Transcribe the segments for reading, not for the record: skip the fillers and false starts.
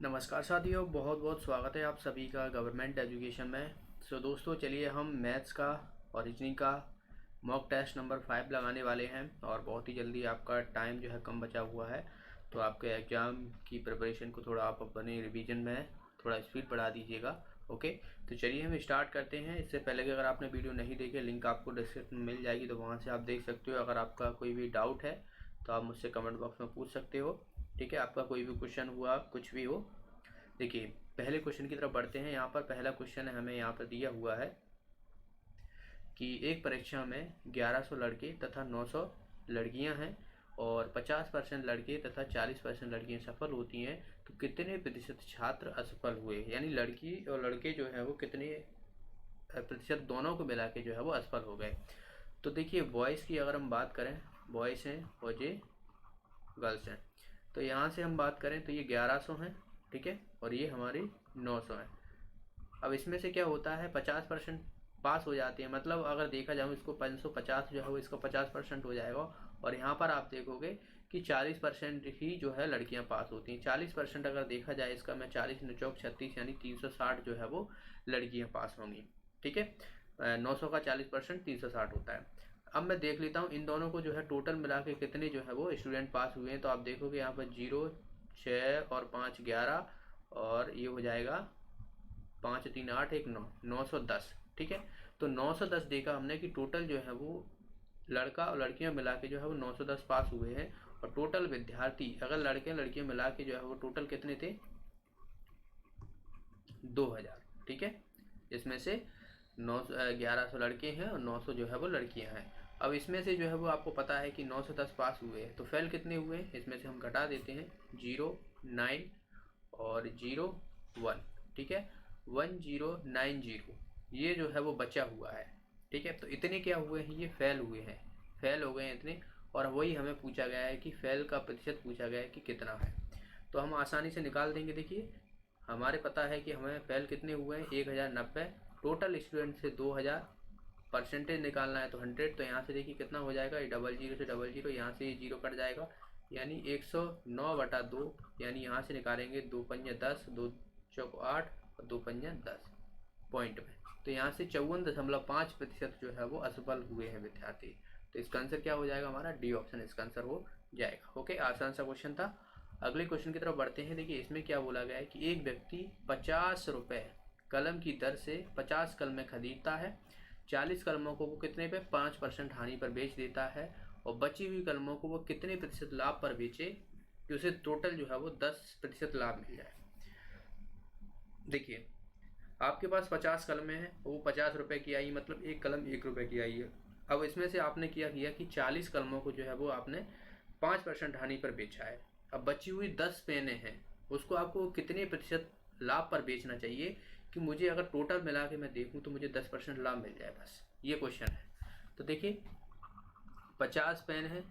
नमस्कार साथियों, बहुत बहुत स्वागत है आप सभी का गवर्नमेंट एजुकेशन में। दोस्तों चलिए हम मैथ्स का और रीजनिंग का मॉक टेस्ट नंबर 5 लगाने वाले हैं और बहुत ही जल्दी आपका टाइम जो है कम बचा हुआ है, तो आपके एग्ज़ाम की प्रिपरेशन को थोड़ा आप अपने रिवीजन में थोड़ा स्पीड बढ़ा दीजिएगा। ओके, तो चलिए हम स्टार्ट करते हैं। इससे पहले कि अगर आपने वीडियो नहीं देखी, लिंक आपको डिस्क्रिप्शन में मिल जाएगी, तो वहाँ से आप देख सकते हो। अगर आपका कोई भी डाउट है तो आप मुझसे कमेंट बॉक्स में पूछ सकते हो। ठीक है, आपका कोई भी क्वेश्चन हुआ, कुछ भी हो। देखिए पहले क्वेश्चन की तरफ बढ़ते हैं। यहाँ पर पहला क्वेश्चन हमें यहाँ पर दिया हुआ है कि एक परीक्षा में 1100 लड़के तथा 900 लड़कियां हैं और 50% लड़के तथा 40% लड़कियां सफल होती हैं, तो कितने प्रतिशत छात्र असफल हुए। यानी लड़की और लड़के जो है वो कितने प्रतिशत दोनों को मिला के जो है वो असफल हो गए। तो देखिए बॉयज़ की अगर हम बात करें, बॉयज़ हैं और ये गर्ल्स हैं। तो यहाँ से हम बात करें तो ये 1100 हैं, ठीक है, और ये हमारी 900 है। अब इसमें से क्या होता है, 50% पास हो जाती है। मतलब अगर देखा जाए इसको 550 जो है वो इसका 50% हो जाएगा। और यहाँ पर आप देखोगे कि 40% ही जो है लड़कियाँ पास होती हैं। 40% अगर देखा जाए इसका, मैं 40 × 4 = 36 यानी 360 जो है वो लड़कियाँ पास होंगी। ठीक है, 900 का 40% 360 होता है। अब मैं देख लेता हूँ इन दोनों को जो है टोटल मिला के कितने जो है वो स्टूडेंट पास हुए हैं। तो आप देखोगे यहाँ पर 0, 6 और 5 11 और ये हो जाएगा 5 3 8 1 9 910। ठीक है, तो 910 देखा हमने कि टोटल जो है वो लड़का और लड़कियां मिला के जो है वो 910 पास हुए हैं। और टोटल विद्यार्थी अगर लड़के लड़कियां मिला के जो है वो टोटल कितने थे, 2000। ठीक है, इसमें से 1100 लड़के हैं और 900 जो है वो लड़कियां हैं। अब इसमें से जो है वो आपको पता है कि 910 पास हुए हैं, तो फेल कितने हुए हैं इसमें से हम घटा देते हैं। 0 9 और 0 1। ठीक है, 1090 ये जो है वो बचा हुआ है। ठीक है, तो इतने क्या हुए हैं, ये फेल हुए हैं, फेल हो गए हैं इतने। और वही हमें पूछा गया है कि फेल का प्रतिशत पूछा गया है कि कितना है, तो हम आसानी से निकाल देंगे। देखिए हमारे पता है कि हमें फेल कितने हुए हैं, 1090। टोटल स्टूडेंट से 2000, परसेंटेज निकालना है तो 100। तो यहाँ से देखिए कितना हो जाएगा, ये 00 से 00, यहाँ से ये 0 कट जाएगा, यानी 109/2। यानी यहाँ से निकालेंगे 2 पंजे 10, 2 चौक 8 और 2 पंजे 10 पॉइंट में। तो यहाँ से 54.5% जो है वो असफल हुए हैं विद्यार्थी। तो इसका आंसर क्या हो जाएगा, हमारा डी ऑप्शन इसका आंसर हो जाएगा। ओके, आसान सा क्वेश्चन था। अगले क्वेश्चन की तरफ बढ़ते हैं। देखिए इसमें क्या बोला गया है कि एक व्यक्ति 50 रुपये कलम की दर से 50 कलमें खरीदता है। 40 कलमों को वो कितने पे, 5% हानि पर बेच देता है। और बची हुई कलमों को वो कितने प्रतिशत लाभ पर बेचे कि उसे टोटल जो है वो 10% लाभ मिल जाए। देखिए आपके पास 50 कलमें हैं, वो 50 रुपये की आई, मतलब एक कलम 1 रुपये की आई है। अब इसमें से आपने क्या किया कि 40 कलमों को जो है वो आपने 5% हानि पर बेचा है। अब बची हुई 10 पेनें हैं, उसको आपको कितने प्रतिशत लाभ पर बेचना चाहिए कि मुझे अगर टोटल मिला के मैं देखूं तो मुझे 10% लाभ मिल जाए, बस ये क्वेश्चन है। तो देखिए 50 पेन है,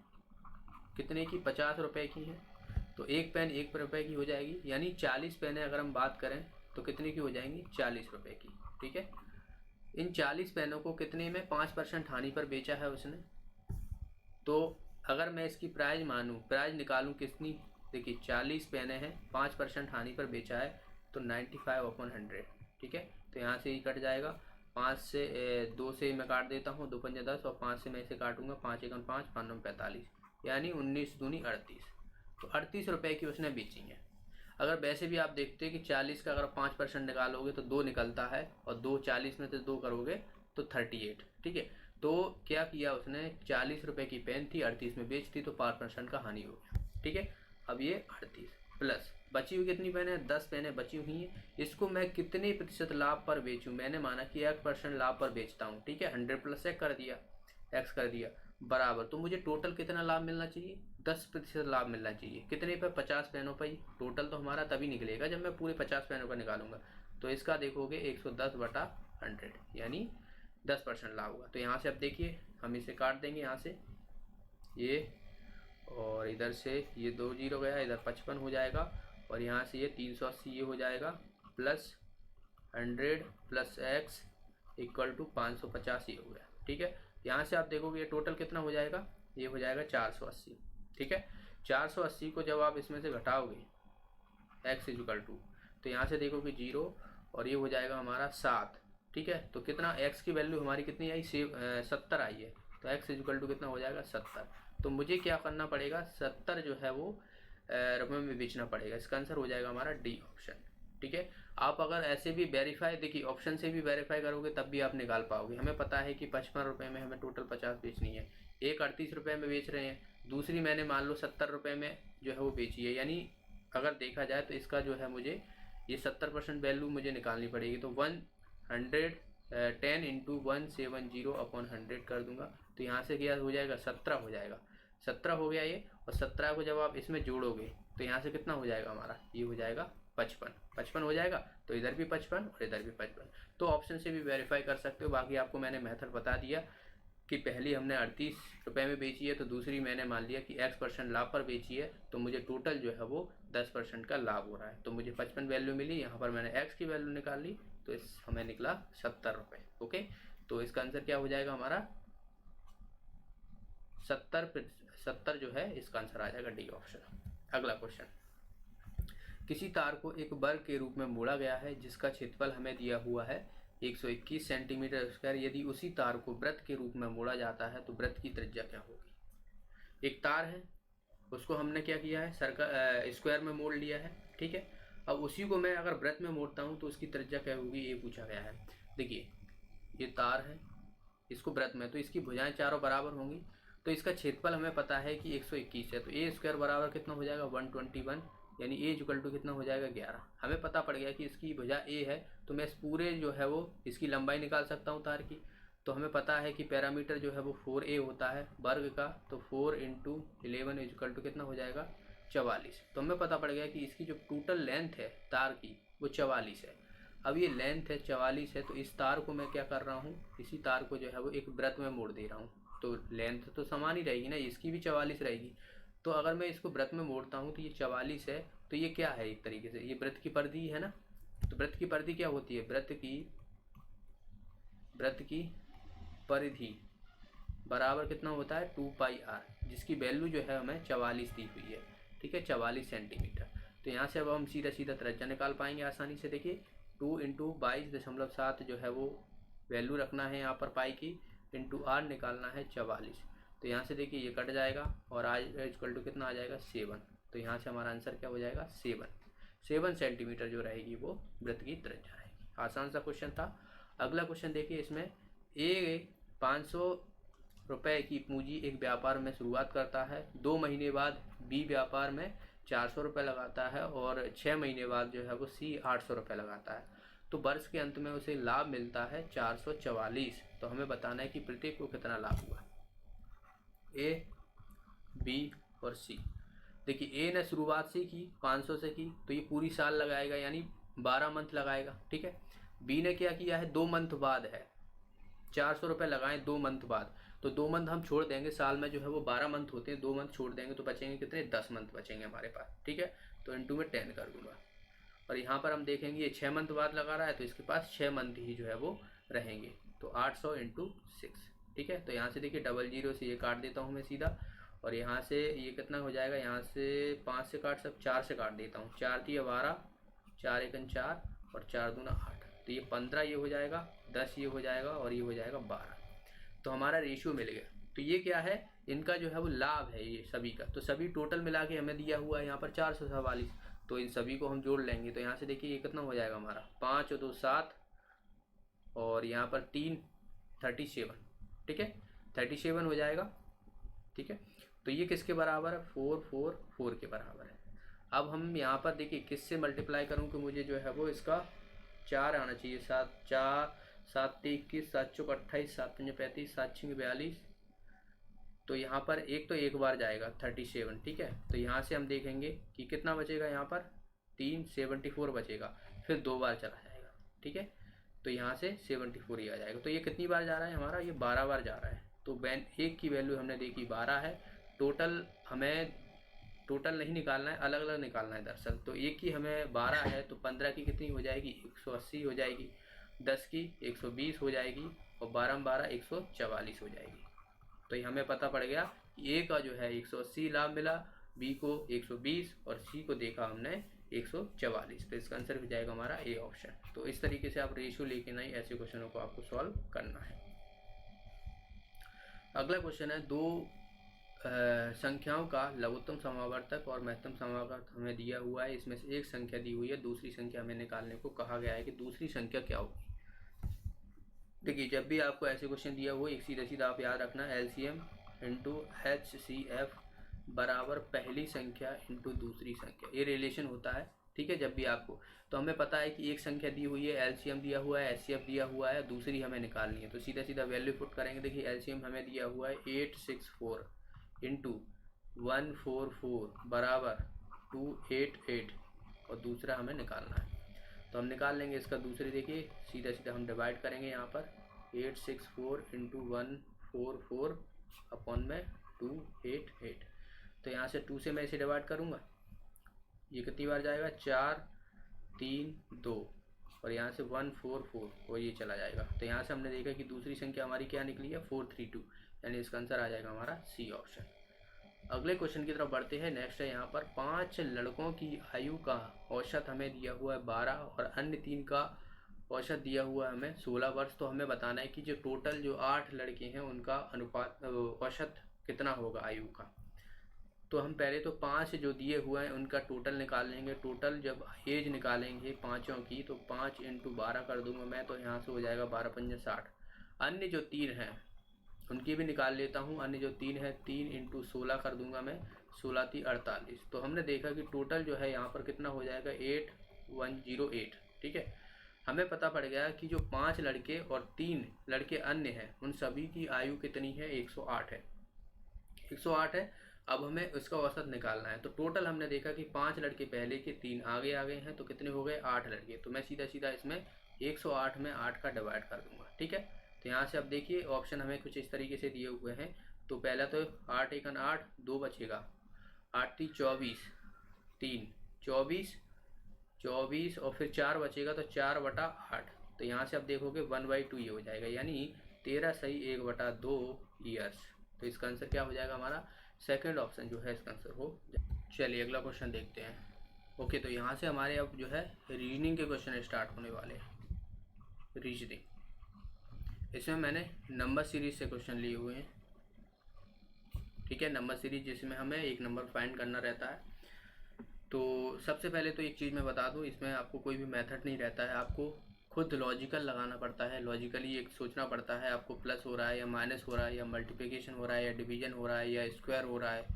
कितने की, 50 रुपये की है, तो एक पेन 1 रुपये की हो जाएगी। यानी 40 पेनें अगर हम बात करें तो कितने की हो जाएंगी, 40 रुपये की। ठीक है, इन 40 पेनों को कितने में, 5% हानि पर बेचा है उसने। तो अगर मैं इसकी प्राइस मानूं, प्राइस निकालूं कितनी, देखिए 40 पेनें हैं, 5% हानि पर बेचा है, तो 95/100। ठीक है, तो यहाँ से ही कट जाएगा। 5 से 2 से मैं काट देता हूँ, 2 पंजे 10 और 5 से मैं इसे काटूंगा, 5 एकम 5, 5 9 45, यानी 19 दूनी 38। तो 38 रुपये की उसने बेची है। अगर वैसे भी आप देखते हैं कि 40 का अगर 5% निकालोगे तो 2 निकलता है, और 2 40 में से 2 करोगे तो 38। ठीक है, तो क्या किया उसने, 40 रुपये की पेन थी, 38 में बेचती, तो 5% का हानि हो गया। ठीक है, अब ये 38 प्लस बची हुई कितनी पेन है, 10 पेनें बची हुई हैं, इसको मैं कितने प्रतिशत लाभ पर बेचूं। मैंने माना कि 1% लाभ पर बेचता हूँ। ठीक है, 100 + 1 कर दिया, एक्स कर दिया बराबर, तो मुझे टोटल कितना लाभ मिलना चाहिए, 10% लाभ मिलना चाहिए। कितने पे, 50 पेनों पर ही। टोटल तो हमारा तभी निकलेगा जब मैं पूरे 50 पेनों का निकालूंगा। तो इसका देखोगे 110/100, यानी 10% लाभ होगा। तो यहाँ से अब देखिए हम इसे काट देंगे, यहाँ से ये, और इधर से ये 2 0 गया, इधर 55 हो जाएगा, और यहाँ से ये 380 ये हो जाएगा, प्लस 100 + x = 550 ये हो गया। ठीक है, यहाँ से आप देखोगे ये टोटल कितना हो जाएगा, ये हो जाएगा 480। ठीक है, 480 को जब आप इसमें से घटाओगे, x इक्वल टू, तो यहाँ से देखो कि 0 और ये हो जाएगा हमारा 7, ठीक है। तो कितना x की वैल्यू हमारी कितनी आई, 70 आई है, तो x इक्वल टू कितना हो जाएगा 70। तो मुझे क्या करना पड़ेगा, 70 जो है वो रुपये में बेचना पड़ेगा। इसका आंसर हो जाएगा हमारा डी ऑप्शन, ठीक है। आप अगर ऐसे भी वेरीफाई, देखिए ऑप्शन से भी वेरीफाई करोगे तब भी आप निकाल पाओगे। हमें पता है कि 55 रुपये में हमें टोटल 50 बेचनी है, एक 38 रुपये में बेच रहे हैं, दूसरी मैंने मान लो 70 रुपये में जो है वो बेची है, यानी अगर देखा जाए तो इसका जो है मुझे ये 70% वैल्यू मुझे निकालनी पड़ेगी। तो 110 इंटू 170 अपॉन 100 कर दूंगा, तो यहाँ से क्या हो जाएगा 17 हो जाएगा, 17 हो गया ये। और 17 को जब आप इसमें जोड़ोगे तो यहाँ से कितना हो जाएगा हमारा, ये हो जाएगा 55 हो जाएगा। तो इधर भी 55 और इधर भी 55। तो ऑप्शन से भी वेरीफाई कर सकते हो। बाकी आपको मैंने मेथड बता दिया कि पहली हमने 38 रुपये में बेची है, तो दूसरी मैंने मान लिया कि x% लाभ पर बेची है, तो मुझे टोटल जो है वो 10% का लाभ हो रहा है। तो मुझे 55 वैल्यू मिली, यहाँ पर मैंने x की वैल्यू निकाल ली, तो इस हमें निकला 70 रुपये। ओके, तो इसका आंसर क्या हो जाएगा हमारा 70 जो है इसका आंसर आ जाएगा डी ऑप्शन। अगला क्वेश्चन, किसी तार को एक वर्ग के रूप में मोड़ा गया है जिसका क्षेत्रफल हमें दिया हुआ है 121 सेंटीमीटर स्क्वायर। यदि उसी तार को वृत्त के रूप में मोड़ा जाता है तो वृत्त की त्रिज्या क्या होगी। एक तार है, उसको हमने क्या किया है, स्क्वायर में मोड़ लिया है, ठीक है। अब उसी को मैं अगर वृत्त में मोड़ता हूँ तो उसकी त्रिज्या क्या होगी, ये पूछा गया है। देखिए ये तार है, इसको वृत्त में, तो इसकी भुजाएं चारों बराबर होंगी, तो इसका क्षेत्रफल हमें पता है कि 121 है, तो ए स्क्वायर बराबर कितना हो जाएगा 121, यानी ए इक्वल टू कितना हो जाएगा 11। हमें पता पड़ गया कि इसकी भुजा ए है, तो मैं इस पूरे जो है वो इसकी लंबाई निकाल सकता हूँ तार की। तो हमें पता है कि पैरामीटर जो है वो 4a होता है वर्ग का, तो 4 इंटू 11 इक्वल टू कितना हो जाएगा 44। तो हमें पता पड़ गया कि इसकी जो टोटल लेंथ है तार की वो 44 है। अब ये लेंथ है 44 है, तो इस तार को मैं क्या कर रहा हूँ, इसी तार को जो है वो एक वृत्त में मोड़ दे रहा हूँ, तो लेंथ तो समान ही रहेगी ना, इसकी भी 44 रहेगी। तो अगर मैं इसको वृत्त में मोड़ता हूँ तो ये 44 है, तो ये क्या है, एक तरीके से ये वृत्त की परिधि है ना। तो वृत्त की परिधि क्या होती है, वृत्त की परिधि बराबर कितना होता है 2πr, जिसकी वैल्यू जो है हमें 44 दी हुई है, ठीक है, 44 सेंटीमीटर। तो यहाँ से अब हम सीधा सीधा त्रिज्या निकाल पाएंगे आसानी से। देखिए 2 इंटू 22.7 जो है वो वैल्यू रखना है यहाँ पर पाई की, इंटू आर निकालना है 44। तो यहाँ से देखिए ये कट जाएगा और आज इक्वल टू कितना आ जाएगा 7। तो यहाँ से हमारा आंसर क्या हो जाएगा 7 सेंटीमीटर जो रहेगी वो वृत्त की त्रिज्या रहेगी। आसान सा क्वेश्चन था। अगला क्वेश्चन देखिए, इसमें ए 500 रुपये की पूंजी एक व्यापार में शुरुआत करता है, 2 महीने बाद बी व्यापार में 400 रुपये लगाता है और 6 महीने बाद जो है वो सी 800 रुपये लगाता है। तो वर्ष के अंत में उसे लाभ मिलता है 444। तो हमें बताना है कि प्रत्येक को कितना लाभ हुआ, ए बी और सी। देखिए ए ने शुरुआत से की 500 से की, तो ये पूरी साल लगाएगा यानी 12 मंथ लगाएगा, ठीक है। बी ने क्या किया है, 2 मंथ बाद है, 400 रुपये लगाएं 2 मंथ बाद, तो 2 मंथ हम छोड़ देंगे, साल में जो है वो 12 मंथ होते हैं, 2 मंथ छोड़ देंगे तो बचेंगे कितने 10 मंथ बचेंगे हमारे पास, ठीक है। तो इंटू में 10 कर दूंगा। और यहाँ पर हम देखेंगे ये 6 मंथ बाद लगा रहा है, तो इसके पास 6 मंथ ही जो है वो रहेंगे, तो 800 इंटू 6, ठीक है। तो यहाँ से देखिए 00 से ये काट देता हूँ मैं सीधा, और यहाँ से ये कितना हो जाएगा, यहाँ से 5 से काट 4 से काट देता हूँ, 4 × 12, 4 × 1 4 और 4 दूना 8, तो ये 15 ये हो जाएगा, 10 ये हो जाएगा और ये हो जाएगा 12। तो हमारा रेशियो मिल गया। तो ये क्या है, इनका जो है वो लाभ है ये सभी का। तो सभी टोटल मिला के हमें दिया हुआ है यहाँ पर 444, तो इन सभी को हम जोड़ लेंगे। तो यहाँ से देखिए ये कितना हो जाएगा हमारा 5 और 2 7 और यहाँ पर 3 37, ठीक है, 37 हो जाएगा, ठीक है। तो ये किसके बराबर है, 444 के बराबर है। अब हम यहाँ पर देखिए किससे मल्टीप्लाई करूँ कि मुझे जो है वो इसका 4 आना चाहिए, 7 4 7 21 7 चौक 28 7 5 35 7 6 42। तो यहाँ पर एक बार जाएगा 37, ठीक है। तो यहाँ से हम देखेंगे कि कितना बचेगा, यहाँ पर 374 बचेगा, फिर 2 बार चला जाएगा, ठीक है। तो यहाँ से 74 ही आ जाएगा। तो ये कितनी बार जा रहा है हमारा, ये 12 बार जा रहा है। तो एक की वैल्यू हमने देखी 12 है, टोटल हमें टोटल नहीं निकालना है, अलग अलग निकालना है दरअसल। तो एक की हमें 12 है, तो 15 की कितनी हो जाएगी 180 हो जाएगी, 10 की 120 हो जाएगी और 12 12 144 हो जाएगी। तो ये हमें पता पड़ गया कि ए का जो है 180 लाभ मिला, बी को 120 और सी को देखा हमने 144। तो इसका आंसर हो जाएगा हमारा ए ऑप्शन। तो इस तरीके से आप रेशियो लेके नहीं ऐसे क्वेश्चनों को आपको सॉल्व करना है। अगला क्वेश्चन है, दो संख्याओं का लघुत्तम समावर्तक और महत्तम समावर्तक हमें दिया हुआ है। इसमें से एक संख्या दी हुई है, दूसरी संख्या हमें निकालने को कहा गया है कि दूसरी संख्या क्या होगी। देखिए, जब भी आपको ऐसे क्वेश्चन दिया हुआ एक सीधा सीधा आप याद रखना, LCM इंटू HCF बराबर पहली संख्या इंटू दूसरी संख्या, ये रिलेशन होता है। ठीक है, जब भी आपको, तो हमें पता है कि एक संख्या दी हुई है, LCM दिया हुआ है, HCF दिया हुआ है, दूसरी हमें निकालनी है। तो सीधा सीधा वैल्यू पुट करेंगे। देखिए, LCM हमें दिया हुआ है 864 इंटू 144 बराबर 288 और दूसरा हमें निकालना है। तो हम निकाल लेंगे इसका दूसरी। देखिए, सीधा सीधा हम डिवाइड करेंगे यहाँ पर 864 इंटू 144 अपॉन में 288। तो यहाँ से 2 से मैं इसे डिवाइड करूँगा, ये कितनी बार जाएगा, 4 3 2 और यहाँ से 144 और ये चला जाएगा। तो यहाँ से हमने देखा कि दूसरी संख्या हमारी क्या निकली है, 432, यानी इसका आंसर आ जाएगा हमारा सी ऑप्शन। अगले क्वेश्चन की तरफ बढ़ते हैं। नेक्स्ट है यहाँ पर 5 लड़कों की आयु का औसत हमें दिया हुआ है 12 और अन्य 3 का औसत दिया हुआ है हमें 16 वर्ष। तो हमें बताना है कि जो टोटल जो 8 लड़के हैं उनका अनुपात औसत कितना होगा आयु का। तो हम पहले तो 5 जो दिए हुए हैं उनका टोटल निकाल लेंगे। टोटल जब एज निकालेंगे पाँचों की, तो 5 इंटू 12 कर दूंगा मैं, तो यहाँ से हो जाएगा 12 पंजे 60। अन्य जो 3 हैं उनकी भी निकाल लेता हूँ। अन्य जो 3 है, 3 इंटू 16 कर दूंगा मैं, 16 3 48। तो हमने देखा कि टोटल जो है यहाँ पर कितना हो जाएगा, 8108। ठीक है, हमें पता पड़ गया कि जो 5 लड़के और 3 लड़के अन्य हैं उन सभी की आयु कितनी है, 108 है। 108 है। अब हमें उसका औसत निकालना है। तो टोटल हमने देखा कि 5 लड़के पहले के, 3 आगे आ गए हैं, तो कितने हो गए, 8 लड़के। तो मैं सीधा सीधा इसमें 108 में 8 का डिवाइड कर दूंगा। ठीक है, तो यहाँ से अब देखिए ऑप्शन हमें कुछ इस तरीके से दिए हुए हैं। तो पहला तो 8 एकन 8, 2 बचेगा, 8 3 24, 3 24 और फिर 4 बचेगा, तो 4/8। तो यहाँ से अब देखोगे 1/2 ये हो जाएगा, यानी 13 सही 1/2 ईयर्स। तो इसका आंसर क्या हो जाएगा हमारा, सेकंड ऑप्शन जो है इसका आंसर हो। चलिए अगला क्वेश्चन देखते हैं। ओके, तो यहाँ से हमारे अब जो है रीजनिंग के क्वेश्चन स्टार्ट होने वाले हैं। रीजनिंग, इसमें मैंने नंबर सीरीज से क्वेश्चन लिए हुए हैं। ठीक है, नंबर सीरीज जिसमें हमें एक नंबर फाइंड करना रहता है। तो सबसे पहले तो एक चीज़ मैं बता दूं, इसमें आपको कोई भी मेथड नहीं रहता है, आपको खुद लॉजिकल लगाना पड़ता है। लॉजिकली एक सोचना पड़ता है, आपको प्लस हो रहा है या माइनस हो रहा है या मल्टीप्लिकेशन हो रहा है या डिवीजन हो रहा है या स्क्वायर हो रहा है,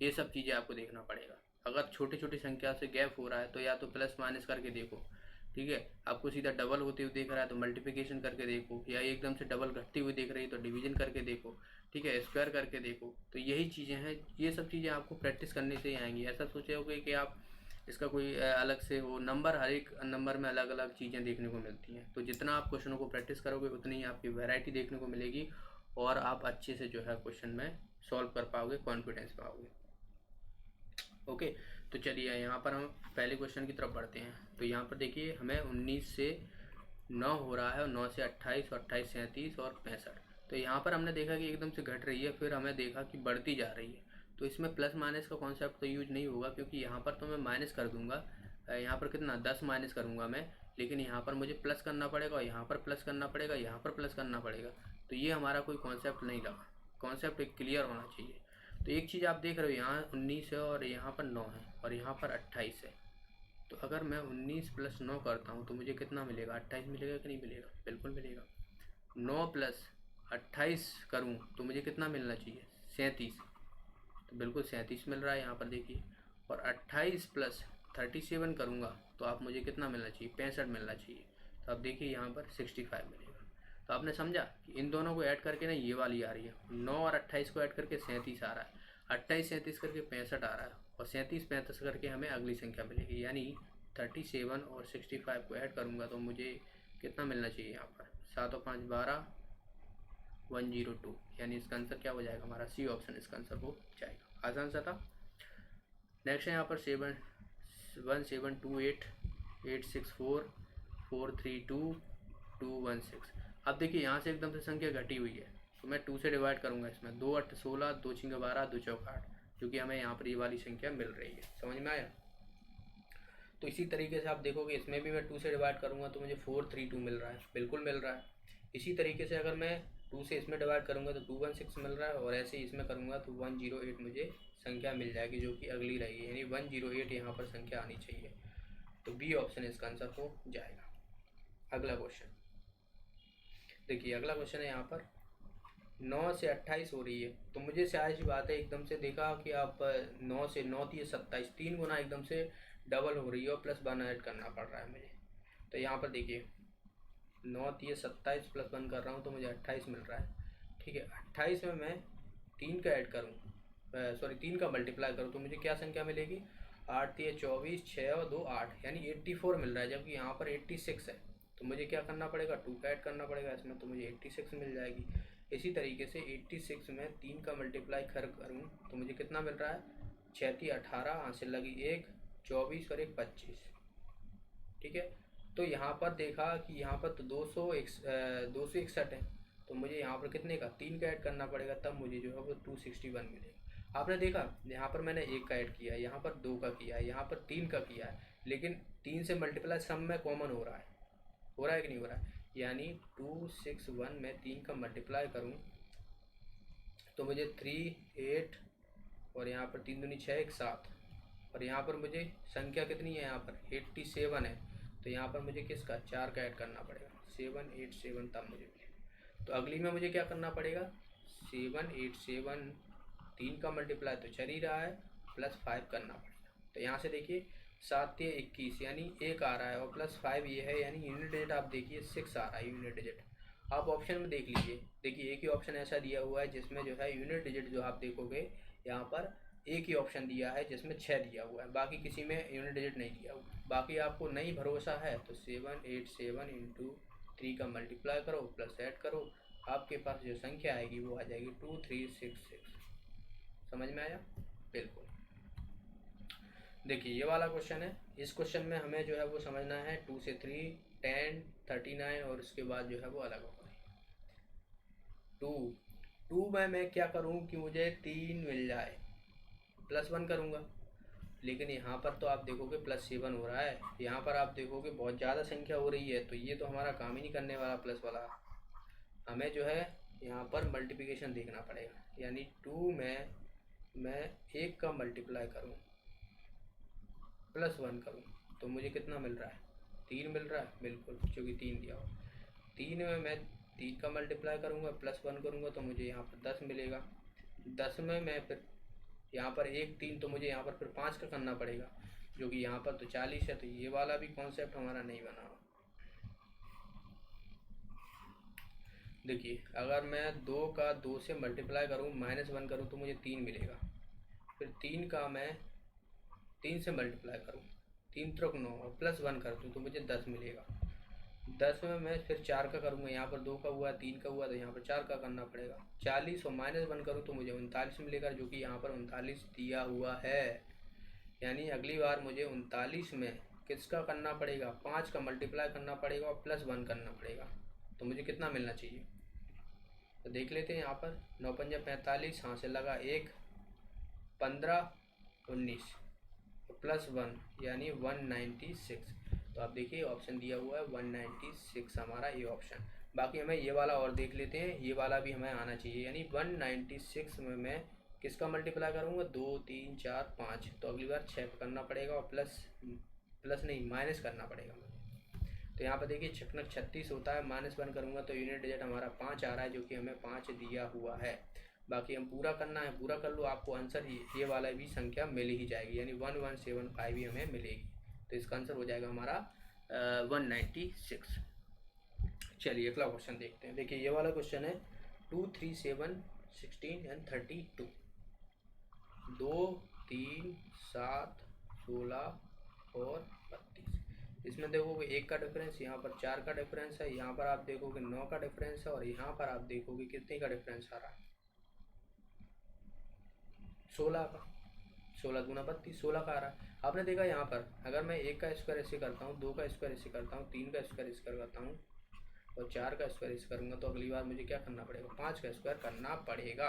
ये सब चीज़ें आपको देखना पड़ेगा। अगर छोटी छोटी संख्या से गैप हो रहा है तो या तो प्लस माइनस करके देखो। ठीक है, आपको सीधा डबल होते हुए देख रहा है तो मल्टीप्लिकेशन करके देखो, या एकदम से डबल घटती हुई देख रही है तो डिवीजन करके देखो। ठीक है, स्क्वायर करके देखो। तो यही चीज़ें हैं, ये सब चीज़ें आपको प्रैक्टिस करने से ही आएंगी। ऐसा सोचोगे कि आप इसका कोई अलग से हो नंबर, हर एक नंबर में अलग अलग चीज़ें देखने को मिलती हैं। तो जितना आप क्वेश्चनों को प्रैक्टिस करोगे उतनी ही आपकी वैरायटी देखने को मिलेगी और आप अच्छे से जो है क्वेश्चन में सॉल्व कर पाओगे, कॉन्फिडेंस पाओगे। ओके, तो चलिए यहाँ पर हम पहले क्वेश्चन की तरफ बढ़ते हैं। तो यहाँ पर देखिए हमें 19 से 9 हो रहा है और 9 से 28 और 28 से 37 और 65। तो यहाँ पर हमने देखा कि एकदम से घट रही है, फिर हमें देखा कि बढ़ती जा रही है। तो इसमें प्लस माइनस का कॉन्सेप्ट तो यूज नहीं होगा, क्योंकि यहाँ पर तो मैं माइनस कर दूंगा। यहाँ पर कितना 10 माइनस करूँगा मैं, लेकिन यहाँ पर मुझे प्लस करना पड़ेगा और यहाँ पर प्लस करना पड़ेगा, यहाँ पर प्लस करना पड़ेगा। तो ये हमारा कोई कॉन्सेप्ट नहीं लगा। कॉन्सेप्ट एक क्लियर होना चाहिए। तो एक चीज़ आप देख रहे हो, यहाँ 19 है और यहाँ पर 9 है और यहाँ पर 28 है। तो अगर मैं 19 + 9 करता हूँ तो मुझे कितना मिलेगा, 28 मिलेगा कि नहीं मिलेगा, बिल्कुल मिलेगा। 9 + 28 करूँ तो मुझे कितना मिलना चाहिए, 37। तो बिल्कुल 37 मिल रहा है यहाँ पर देखिए। और 28 + 37 करूँगा तो आप मुझे कितना मिलना चाहिए, 65 मिलना चाहिए। तो आप देखिए यहाँ पर 65 मिलेगा। तो आपने समझा कि इन दोनों को ऐड करके ना ये वाली आ रही है, 9 और 28 को ऐड करके 37 आ रहा है, 28 37 करके 65 आ रहा है और 37 35 करके हमें अगली संख्या मिलेगी। यानी 37 और 65 को ऐड करूँगा तो मुझे कितना मिलना चाहिए यहाँ पर, 7 और 5 12, 102। यानी इसका आंसर क्या हो जाएगा हमारा, सी ऑप्शन इसका आंसर हो जाएगा। आसान सा था। नेक्स्ट है यहाँ पर 1728 864 432 216। अब देखिए यहाँ से एकदम से संख्या घटी हुई है, तो मैं 2 से डिवाइड करूँगा इसमें। 2 8 16, 2 6 12, 2 4 8, क्योंकि हमें यहाँ पर ये वाली संख्या मिल रही है। समझ में आया। तो इसी तरीके से आप देखोगे इसमें भी मैं 2 से डिवाइड करूँगा तो मुझे 432 मिल रहा है, बिल्कुल मिल रहा है। इसी तरीके से अगर मैं 2 से इसमें डिवाइड करूँगा तो 216 मिल रहा है, और ऐसे ही इसमें करूँगा तो 108 मुझे संख्या मिल जाएगी, जो कि अगली रहेगी, यानी 108 यहाँ पर संख्या आनी चाहिए। तो बी ऑप्शन इसका आंसर हो जाएगा। अगला क्वेश्चन देखिए, अगला क्वेश्चन है यहाँ पर 9 से 28 हो रही है, तो मुझे शायद सी बात है एकदम से देखा कि आप 9 से 9 थी 27, 3 गुना एकदम से डबल हो रही है और +1 ऐड करना पड़ रहा है मुझे। तो यहाँ पर देखिए 9 थी 27 +1 कर रहा हूँ तो मुझे 28 मिल रहा है। ठीक है, 28 में मैं 3 का ऐड करूँ, सॉरी 3 का मल्टीप्लाई करूँ तो मुझे क्या संख्या मिलेगी, 8 थी 24, 6 और 2 8, यानी 84 मिल रहा है, जबकि यहाँ पर 86 है। तो मुझे क्या करना पड़ेगा, 2 का ऐड करना पड़ेगा इसमें, तो मुझे 86 मिल जाएगी। इसी तरीके से 86 में 3 का मल्टीप्लाई करूँ तो मुझे कितना मिल रहा है, 6 थी 18, हासिल लगी 1, 24 और 1 25। ठीक है, तो यहाँ पर देखा कि यहाँ पर तो 261 है, तो मुझे यहाँ पर कितने का 3 का ऐड करना पड़ेगा, तब मुझे जो है वो 261 मिलेगा। आपने देखा यहाँ पर मैंने 1 का ऐड किया है, यहाँ पर 2 का किया है, यहाँ पर 3 का किया है, लेकिन 3 से मल्टीप्लाई सब में कॉमन हो रहा है कि नहीं हो रहा है, यानी 261 में 3 का मल्टीप्लाई करूँ तो मुझे 3 8 और यहाँ पर 3 दूनी 6 1 7, और यहाँ पर मुझे संख्या कितनी है, यहाँ पर 87 है, तो यहाँ पर मुझे किसका 4 का ऐड करना पड़ेगा, 787, तब मुझे मिलेगा। तो अगली में मुझे क्या करना पड़ेगा, 787, 3 का मल्टीप्लाई तो चल ही रहा है, +5 करना पड़ेगा। तो यहाँ से देखिए 7 से 21 यानी 1 आ रहा है, और +5 ये है, यानी यूनिट डिजिट आप देखिए 6 आ रहा है यूनिट डिजिट। आप ऑप्शन में देख लीजिए, देखिए एक ही ऑप्शन ऐसा दिया हुआ है जिसमें जो है यूनिट डिजिट जो आप देखोगे यहाँ पर एक ही ऑप्शन दिया है जिसमें 6 दिया हुआ है, बाकी किसी में यूनिट डिजिट नहीं दिया हुआ। बाकी आपको नहीं भरोसा है तो 787 इंटू 3 का मल्टीप्लाई करो प्लस ऐड करो, आपके पास जो संख्या आएगी वो आ जाएगी 2366। समझ में आया? बिल्कुल। देखिए ये वाला क्वेश्चन है, इस क्वेश्चन में हमें जो है वो समझना है 2 से 3, 10, 39 और उसके बाद जो है वो अलग होगा। 2 में मैं क्या करूँ कि मुझे 3 मिल जाए, +1 करूँगा, लेकिन यहाँ पर तो आप देखोगे +7 हो रहा है, यहाँ पर आप देखोगे बहुत ज़्यादा संख्या हो रही है, तो ये तो हमारा काम ही नहीं करने वाला प्लस वाला। हमें जो है यहाँ पर मल्टीप्लिकेशन देखना पड़ेगा, यानी 2 में मैं 1 का मल्टीप्लाई करूँ +1 करूँ तो मुझे कितना मिल रहा है, 3 मिल रहा है, बिल्कुल, क्योंकि 3 दिया हुआ। 3 में मैं 3 का मल्टीप्लाई करूँगा +1 करूँगा तो मुझे यहाँ पर 10 मिलेगा। 10 में मैं फिर यहाँ पर 1 3, तो मुझे यहाँ पर फिर 5 का करना पड़ेगा, जो कि यहाँ पर तो 40 है, तो ये वाला भी कॉन्सेप्ट हमारा नहीं बना। देखिए अगर मैं 2 का 2 से मल्टीप्लाई करूँ -1 करूँ तो मुझे 3 मिलेगा, फिर 3 का मैं 3 से मल्टीप्लाई करूँ, 3 त्रिक 9 और +1 कर दूँ तो मुझे 10 मिलेगा। 10 में मैं फिर 4 का करूँगा, यहाँ पर 2 का हुआ 3 का हुआ तो यहाँ पर 4 का करना पड़ेगा। 40 और -1 करूँ तो मुझे 39 मिलेगा, जो कि यहाँ पर 39 दिया हुआ है, यानी अगली बार मुझे 39 में किसका करना पड़ेगा, 5 का मल्टीप्लाई करना पड़ेगा और +1 करना पड़ेगा, तो मुझे कितना मिलना चाहिए। तो देख लेते हैं यहाँ पर 9 पंजा 45, हाँ से लगा 1, 15, 19 +1 यानी 196। तो आप देखिए ऑप्शन दिया हुआ है 196 हमारा ये ऑप्शन। बाकी हमें ये वाला और देख लेते हैं, ये वाला भी हमें आना चाहिए, यानी 196 में मैं किसका मल्टीप्लाई करूँगा, 2 3 4 5, तो अगली बार 6 करना पड़ेगा और प्लस नहीं माइनस करना पड़ेगा मुझे। तो यहाँ पर देखिए 6 36 होता है, -1 करूँगा तो यूनिट डिजिट हमारा 5 आ रहा है, जो कि हमें 5 दिया हुआ है। बाकी हम पूरा करना है, पूरा कर लो, आपको आंसर ये वाला भी संख्या मिल ही जाएगी, यानी 1175 ही हमें मिलेगी। तो इसका आंसर हो जाएगा हमारा 196। चलिए अगला क्वेश्चन देखते हैं। देखिए ये वाला क्वेश्चन है 2 3 7 16 एंड 32। 2 3 7 16 और 32। इसमें देखोगे 1 का डिफरेंस, यहाँ पर 4 का डिफरेंस है, यहाँ पर आप देखोगे 9 का डिफरेंस है, और यहाँ पर आप देखोगे कितने का डिफरेंस आ रहा है, 16 का। 16 दूना 32, 16 का आ रहा है। आपने देखा यहाँ पर अगर मैं 1 का स्क्वायर ऐसे करता हूँ, 2 का स्क्वायर ऐसे करता हूँ, 3 का स्क्वायर ऐसे करता हूँ और 4 का स्क्वायर ऐसे करूँगा, तो अगली बार मुझे क्या करना पड़ेगा, 5 का स्क्वायर करना पड़ेगा,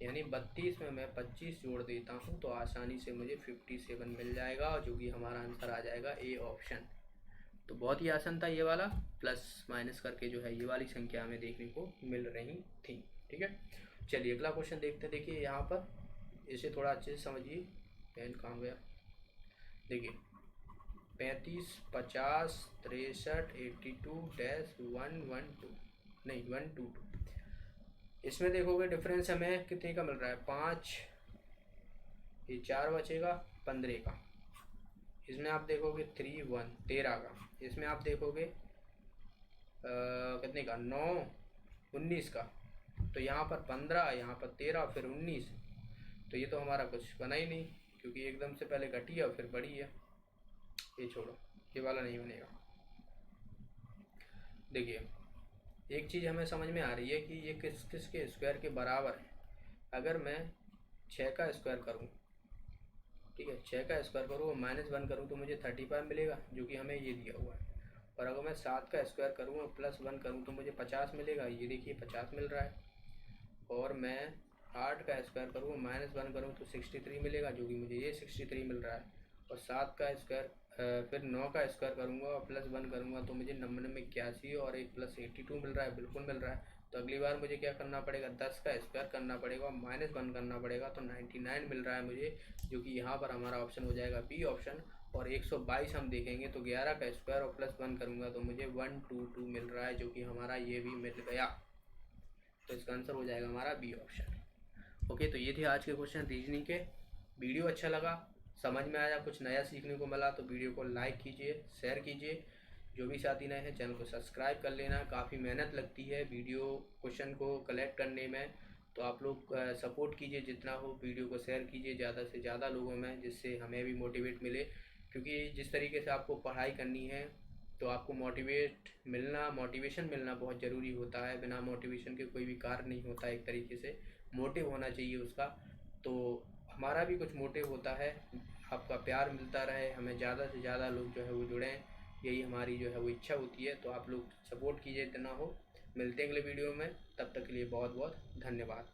यानी 32 में मैं 25 जोड़ देता हूँ तो आसानी से मुझे 57 मिल जाएगा, और जो कि हमारा आंसर आ जाएगा ए ऑप्शन। तो बहुत ही आसान था ये वाला, प्लस माइनस करके जो है ये वाली संख्या हमें देखने को मिल रही थी। ठीक है, चलिए अगला क्वेश्चन देखते हैं। देखिए यहाँ पर इसे थोड़ा अच्छे से समझिए। पेन कहाँ गया? देखिए 35, 50, 63, 82-112 नहीं 122। इसमें देखोगे डिफरेंस हमें कितने का मिल रहा है? 5, ये 4 बचेगा 15 का। इसमें आप देखोगे 3, 1 13 का। इसमें आप देखोगे कितने का? 9, 19 का। तो यहाँ पर 15, यहाँ पर 13, फिर 19। तो ये तो हमारा कुछ बना ही नहीं, क्योंकि एकदम से पहले घटी है और फिर बढ़ी है। ये छोड़ो, ये वाला नहीं बनेगा। देखिए एक चीज़ हमें समझ में आ रही है कि ये किस किस के स्क्वायर के बराबर है। अगर मैं 6 का स्क्वायर करूँ, ठीक है, 6 का स्क्वायर करूँ और -1 करूँ तो मुझे 35 मिलेगा, जो कि हमें ये दिया हुआ है। और अगर मैं 7 का स्क्वायर करूँ और +1 करूँ तो मुझे 50 मिलेगा, ये देखिए 50 मिल रहा है। और मैं 8 का स्क्वायर करूँ और -1 करूँ तो 63 मिलेगा, जो कि मुझे ये 63 मिल रहा है। और 7 का स्क्वायर फिर 9 का स्क्वायर करूँगा और +1 करूँगा तो मुझे 91 और एक +82 मिल रहा है, बिल्कुल मिल रहा है। तो अगली बार मुझे क्या करना पड़ेगा? 10 का स्क्वायर करना पड़ेगा और -1 करना पड़ेगा, तो 99 मिल रहा है मुझे, जो कि यहाँ पर हमारा ऑप्शन हो जाएगा बी ऑप्शन। और 122 हम देखेंगे तो 11 का स्क्वायर और +1 करूँगा तो मुझे 122 मिल रहा है, जो कि हमारा ये भी मिल गया। तो इसका आंसर हो जाएगा हमारा बी ऑप्शन। ओके, तो ये थे आज के क्वेश्चन रीजनिंग के। वीडियो अच्छा लगा, समझ में आया, कुछ नया सीखने को मिला तो वीडियो को लाइक कीजिए, शेयर कीजिए। जो भी साथी नए हैं चैनल को सब्सक्राइब कर लेना। काफ़ी मेहनत लगती है वीडियो क्वेश्चन को कलेक्ट करने में, तो आप लोग सपोर्ट कीजिए जितना हो। वीडियो को शेयर कीजिए ज़्यादा से ज़्यादा लोगों में, जिससे हमें भी मोटिवेट मिले। क्योंकि जिस तरीके से आपको पढ़ाई करनी है तो आपको मोटिवेशन मिलना बहुत ज़रूरी होता है। बिना मोटिवेशन के कोई भी कार्य नहीं होता। एक तरीके से मोटिव होना चाहिए उसका। तो हमारा भी कुछ मोटिव होता है, आपका प्यार मिलता रहे, हमें ज़्यादा से ज़्यादा लोग जो है वो जुड़ें, यही हमारी जो है वो इच्छा होती है। तो आप लोग सपोर्ट कीजिए जितना हो। मिलते हैं अगले वीडियो में, तब तक के लिए बहुत बहुत धन्यवाद।